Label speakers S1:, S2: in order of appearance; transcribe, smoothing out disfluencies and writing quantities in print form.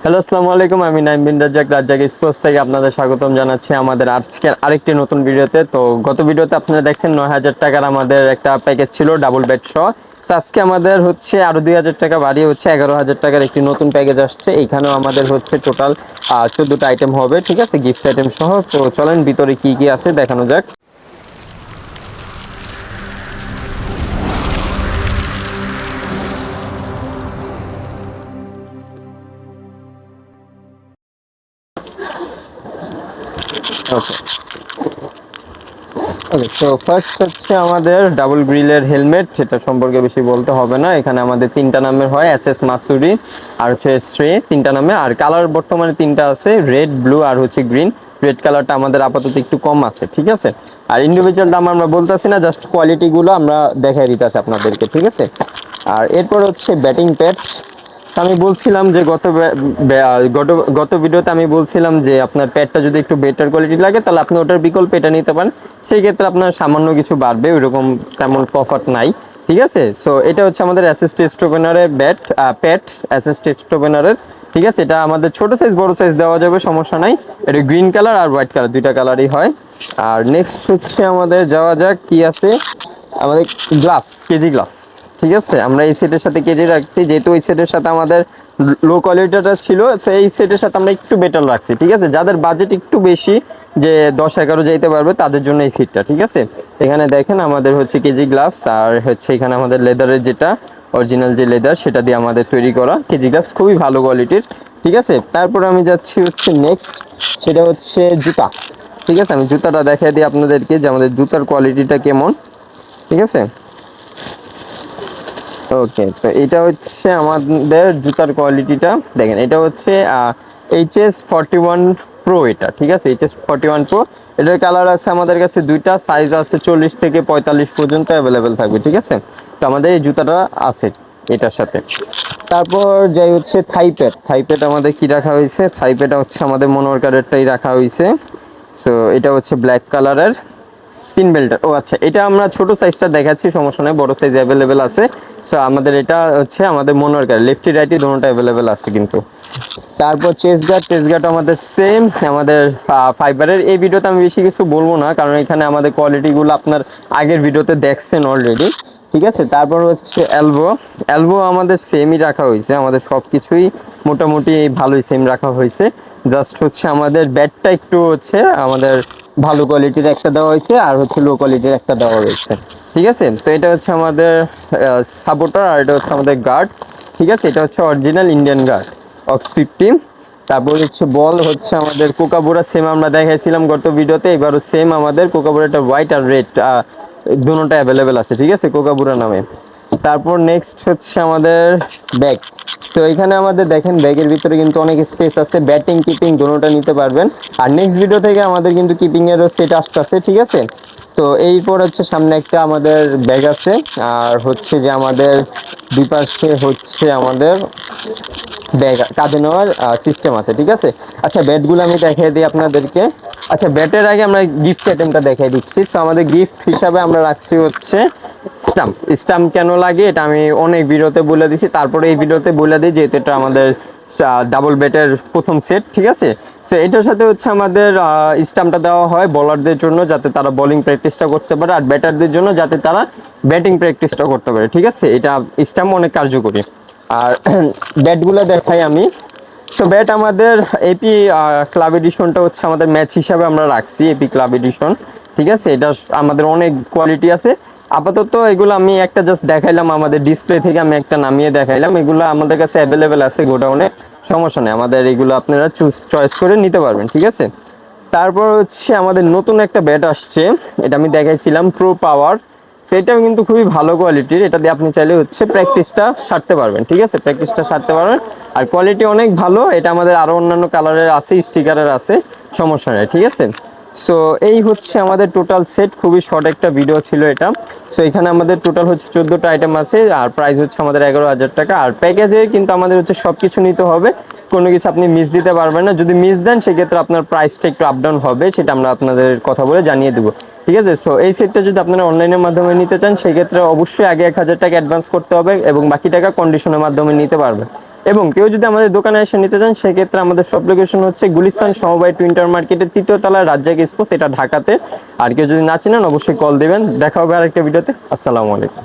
S1: Hello, আসসালামু আলাইকুম। আমি নাইম বিন রাজ্জাক, রাজ্জাক স্পোর্টস থেকে আপনাদের স্বাগতম জানাচ্ছি আমাদের আজকের আরেকটি নতুন ভিডিওতে। তো গত ভিডিওতে আপনারা দেখছেন ৯,০০০ টাকার আমাদের একটা প্যাকেজ ছিল ডাবল বেড সহ। আজকে আমাদের হচ্ছে আরো ২,০০০ টাকা বাড়িয়ে হচ্ছে ১১,০০০ টাকার একটি নতুন প্যাকেজ আসছে। এইখানেও আমাদের হচ্ছে টোটাল ১৪টা আইটেম হবে, ঠিক আছে, গিফট আইটেম সহ। তো চলেন ভিতরে কি কি আছে দেখানো যাক। ওকে ওকে, তো ফার্স্ট হচ্ছে আমাদের ডাবল গ্রিলের হেলমেট। এটা সম্পর্কে বেশি বলতে হবে না। এখানে আমাদের তিনটা নামের হয়, এসএস মাসুরি, আর হচ্ছে শ্রে, তিনটা নামে। আর কালার বর্তমানে তিনটা আছে, রেড, ব্লু আর হচ্ছে গ্রিন। রেড কালারটা আমাদের আপাতত একটু কম আছে, ঠিক আছে। আর ইন্ডিভিজুয়াল দাম আমরা বলতেছি না, জাস্ট কোয়ালিটিগুলো আমরা দেখাই দিতেছি আপনাদেরকে, ঠিক আছে। আর এরপর হচ্ছে ব্যাটিং প্যাড। আমি বলছিলাম যে গত গত ভিডিওতে আমি বলছিলাম যে আপনার প্যাডটা যদি একটু বেটার কোয়ালিটি লাগে তাহলে আপনি ওটার বিকল্প এটা নিতে পারেন। সেই ক্ষেত্রে আপনার সামান্য কিছু বাড়বে, ওইরকম তেমন প্রফিট নাই, ঠিক আছে। সো এটা হচ্ছে আমাদের অ্যাসিস্ট স্টোপেনারের প্যাড, অ্যাসিস্ট স্টোপেনারের, ঠিক আছে। এটা আমাদের ছোট সাইজ বড় সাইজ দেওয়া যাবে, সমস্যা নাই। এটা গ্রিন কালার আর হোয়াইট কালার, দুইটা কালারই হয়। আর নেক্সট হচ্ছে আমাদের যাওয়া যাক কি আছে আমাদের, গ্লাভস, কেজি গ্লাভস, ঠিক আছে। আমরা এই সেটের সাথে কেজি রাখছি, যেহেতু এই সেটের সাথে আমাদের লো কোয়ালিটিটা ছিল, সেই সেটের সাথে আমরা একটু বেটার রাখছি, ঠিক আছে। যাদের বাজেট একটু বেশি, যে 10-11 যাইতে পারবে, তাদের জন্য এই সেটটা, ঠিক আছে। এখানে দেখেন আমাদের হচ্ছে কেজি গ্লাভস, আর হচ্ছে এখানে আমাদের লেদারের যেটা অরিজিনাল যে লেদার, সেটা দিয়ে আমাদের তৈরি করা কেজি গ্লাভস, খুবই ভালো কোয়ালিটির, ঠিক আছে। তারপর আমি যাচ্ছি হচ্ছে নেক্সট, সেটা হচ্ছে জুতা, ঠিক আছে। আমি জুতাটা দেখাই দিই আপনাদেরকে যে আমাদের জুতার কোয়ালিটিটা কেমন, ঠিক আছে। ওকে, তো এটা হচ্ছে আমাদের জুতার কোয়ালিটিটা দেখেন। এটা হচ্ছে HS41 Pro, এটা ঠিক আছে, HS41 Pro। এটার কালার আছে আমাদের কাছে দুইটা, সাইজ আছে 40 থেকে 45 পর্যন্ত অ্যাভেলেবেল থাকবে, ঠিক আছে। তো আমাদের এই জুতাটা আছে এটার সাথে। তারপর যাই হচ্ছে থাইপ্যাড আমাদের কি রাখা হয়েছে, থাইপ্যাড হচ্ছে আমাদের মনোয়ারকারেরটাই রাখা হয়েছে। সো এটা হচ্ছে ব্ল্যাক কালারের 3 বেল্টার। ও আচ্ছা, এটা আমরা ছোট সাইজটা দেখাচ্ছি, সমস্যা নেই, বড় সাইজ অ্যাভেলেবেল আছে। সো আমাদের এটা হচ্ছে আমাদের মনোয়ারকার লেফটি রাইটি দুটোটা অ্যাভেলেবেল আছে কিন্তু। তারপর চেস্ট গার্ড আমাদের সেম, আমাদের ফাইবারের। এই ভিডিওতে আমি বেশি কিছু বলবো না, কারণ এখানে আমাদের কোয়ালিটিগুলো আপনার আগের ভিডিওতে দেখছেন অলরেডি, ঠিক আছে। তারপর হচ্ছে এলবো আমাদের সেমই রাখা হয়েছে, আমাদের সব কিছুই মোটামুটি ভালোই সেম রাখা হয়েছে। জাস্ট হচ্ছে আমাদের ব্যাটটা একটু হচ্ছে আমাদের ভালো কোয়ালিটির একটা দেওয়া হয়েছে, আর হচ্ছে লো কোয়ালিটির একটা দেওয়া হয়েছে, ঠিক আছে। তো এটা হচ্ছে আমাদের সাপোর্টার, আর এটা হচ্ছে আমাদের গার্ড, ঠিক আছে। এটা হচ্ছে অরিজিনাল ইন্ডিয়ান গার্ড অক্স 15। তারপর হচ্ছে বল হচ্ছে আমাদের কোকাবুরা, সেম আমরা দেখাইছিলাম গত ভিডিওতে, এবারও সেম আমাদের কোকাবুরাটা হোয়াইট আর রেড দুটোটা অ্যাভেলেবেল আছে, ঠিক আছে, কোকাবুরা নামে। তারপর নেক্সট হচ্ছে আমাদের ব্যাগ। তো এখানে আমাদের দেখেন ব্যাগের ভিতরে কিন্তু অনেক স্পেস আছে, ব্যাটিং কিপিং দুটোটা নিতে পারবেন। আর নেক্সট ভিডিও থেকে আমাদের কিন্তু কিপিং এরও সেট আসতেছে, ঠিক আছে। তো এরপর হচ্ছে সামনে একটা আমাদের ব্যাগ আছে, আর হচ্ছে যে আমাদের দুই পাশে হচ্ছে আমাদের ব্যাগ কাঁধে নেওয়ার সিস্টেম আছে, ঠিক আছে। আচ্ছা, ব্যাটগুলো আমি দেখিয়ে দিই আপনাদেরকে। আচ্ছা, ব্যাটের আগে আমরা গিফট আইটেমটা দেখিয়ে দিচ্ছি। তো আমাদের গিফট হিসাবে আমরা রাখছি হচ্ছে স্টাম্প। স্টাম্প কেন লাগে এটা আমি অনেক ভিডিওতে বলে দিছি, তারপরে এই ভিডিওতে বলে দিই, যেহেতু এটা আমাদের ডাবল ব্যাটের প্রথম সেট, ঠিক আছে। তো এটার সাথে হচ্ছে আমাদের স্টাম্পটা দেওয়া হয় বোলারদের জন্য, যাতে তারা বোলিং প্র্যাকটিসটা করতে পারে, আর ব্যাটারদের জন্য যাতে তারা ব্যাটিং প্র্যাকটিসটা করতে পারে, ঠিক আছে। এটা স্টাম্প অনেক কার্যকরী। আর ব্যাটগুলো দেখাই আমি। সো ব্যাট আমাদের এপি ক্লাব এডিশনটা হচ্ছে আমাদের ম্যাচ হিসাবে আমরা রাখছি, এপি ক্লাব এডিশন, ঠিক আছে। এটা আমাদের অনেক কোয়ালিটি আছে। আপাতত এগুলো আমি একটা জাস্ট দেখাইলাম, আমাদের ডিসপ্লে থেকে আমি একটা নামিয়ে দেখাইলাম। এগুলো আমাদের কাছে অ্যাভেলেবেল আছে গোডাউনে, সমস্যা নেই, আমাদের এগুলো আপনারা চয়েস করে নিতে পারবেন, ঠিক আছে। তারপর হচ্ছে আমাদের নতুন একটা ব্যাট আসছে, এটা আমি দেখাইছিলাম, প্রো পাওয়ার। সেটাও কিন্তু খুবই ভালো কোয়ালিটির, এটা দিয়ে আপনি চাইলে হচ্ছে প্র্যাকটিসটা সারতে পারবেন, ঠিক আছে, প্র্যাকটিসটা সারতে পারবেন। আর কোয়ালিটি অনেক ভালো। এটা আমাদের আরও অন্যান্য কালারের আছে, স্টিকারের আছে, সমস্যা নেই, ঠিক আছে। সো এই হচ্ছে আমাদের টোটাল সেট, খুবই শর্ট একটা ভিডিও ছিল এটা। সো এখানে আমাদের টোটাল হচ্ছে 14টা আইটেম আছে, আর প্রাইস হচ্ছে আমাদের 11,000 টাকা। আর প্যাকেজে কিন্তু আমাদের হচ্ছে সব কিছু নিতে হবে, কোনো কিছু আপনি মিস দিতে পারবেন না। যদি মিস দেন সেক্ষেত্রে আপনার প্রাইসটা একটু আপ ডাউন হবে, সেটা আমরা আপনাদের কথা বলে জানিয়ে দেবো, ঠিক আছে। সো এই সেটটা যদি আপনারা অনলাইনের মাধ্যমে নিতে চান, সেক্ষেত্রে অবশ্যই আগে 1,000 টাকা অ্যাডভান্স করতে হবে, এবং বাকি টাকা কন্ডিশনের মাধ্যমে নিতে পারবেন। এবং কেউ যদি আমাদের দোকানে এসে নিতে চান সেক্ষেত্রে আমাদের সব লোকেশন হচ্ছে গুলিস্তান সমবায় টুইন্টার মার্কেটের 3য় তলায় রাজ্জাক স্পোর্টস, এটা ঢাকাতে। আর কেউ যদি না চিনেন অবশ্যই কল দিবেন। দেখা হবে আরেকটা ভিডিওতে। আসসালামু আলাইকুম।